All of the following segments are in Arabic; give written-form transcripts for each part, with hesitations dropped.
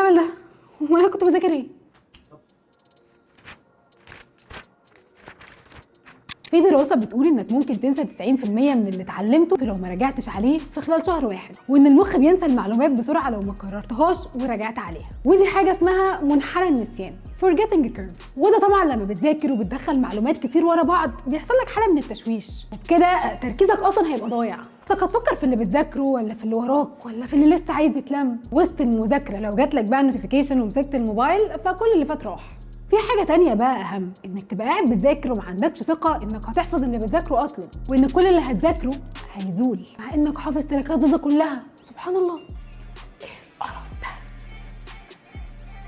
الهبل ده؟ وانا كنت بذاكر ايه؟ في دراسة بتقول انك ممكن تنسى 90% من اللي اتعلمته لو ما راجعتش عليه في خلال شهر واحد، وان المخ بينسى المعلومات بسرعة لو ما كررتهاش وراجعت عليها، ودي حاجة اسمها منحنى النسيان forgetting curve. وده طبعا لما بتذاكر وبتدخل معلومات كتير ورا بعض بيحصل لك حالة من التشويش، وبكده تركيزك اصلا هيبقى ضايع، اصلك هتفكر في اللي بتذاكره ولا في اللي وراك ولا في اللي لسه عايز يتلم. وسط المذاكرة لو جاتلك بقى نوتيفيكيشن ومسكت الموبايل فكل اللي فات راح. في حاجة تانية بقى أهم، إنك تبقى قاعد بتذاكر وما عندكش ثقة إنك هتحفظ اللي بتذاكره أصلا، وإن كل اللي هتذاكره هيزول مع إنك حافظ تراكات دي كلها. سبحان الله،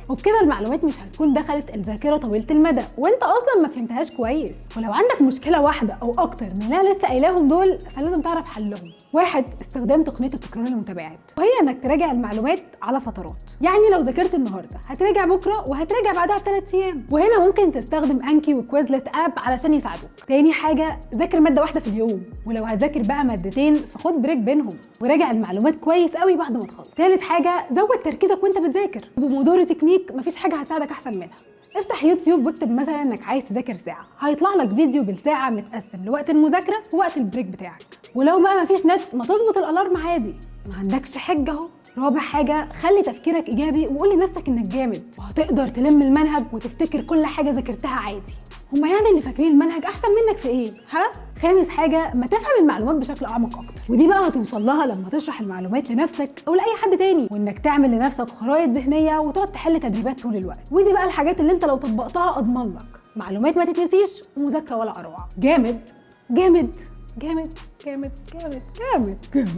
وبكده المعلومات مش هتكون دخلت الذاكره طويله المدى وانت اصلا ما فهمتهاش كويس. ولو عندك مشكله واحده او اكتر من اللي انا لسه قايلاهم دول فلازم تعرف حلهم. واحد، استخدام تقنيه التكرار المتباعد، وهي انك تراجع المعلومات على فترات. يعني لو ذاكرت النهارده هتراجع بكره وهتراجع بعدها ب3 ايام. وهنا ممكن تستخدم انكي وكويزلت اب علشان يساعدوك. تاني حاجه، ذاكر ماده واحده في اليوم، ولو هتذاكر بقى مادتين فخد بريك بينهم وراجع المعلومات كويس قوي بعد ما تخلص. تالت حاجه، زود تركيزك وانت بتذاكر. بموضوع تكنيك مفيش حاجه هتساعدك احسن منها. افتح يوتيوب واكتب مثلا انك عايز تذاكر ساعه، هيطلع لك فيديو بالساعه متقسم لوقت المذاكره ووقت البريك بتاعك. ولو بقى مفيش نت ما تظبط الالارم عادي، ما عندكش حجه اهو. رابع حاجه، خلي تفكيرك ايجابي وقول لنفسك انك جامد وهتقدر تلم المنهج وتفتكر كل حاجه ذاكرتها عادي. هما يعني اللي فاكرين المنهج احسن منك في ايه؟ ها؟ خامس حاجه، ما تفهم المعلومات بشكل اعمق اكتر، ودي بقى هتوصل لها لما تشرح المعلومات لنفسك او لاي حد تاني، وانك تعمل لنفسك خرائط ذهنيه وتقعد تحل تدريبات طول الوقت. ودي بقى الحاجات اللي انت لو طبقتها اضمن لك معلومات ما تتنسيش ومذاكره ولا اروع. جامد جامد جامد جامد جامد جامد جامد.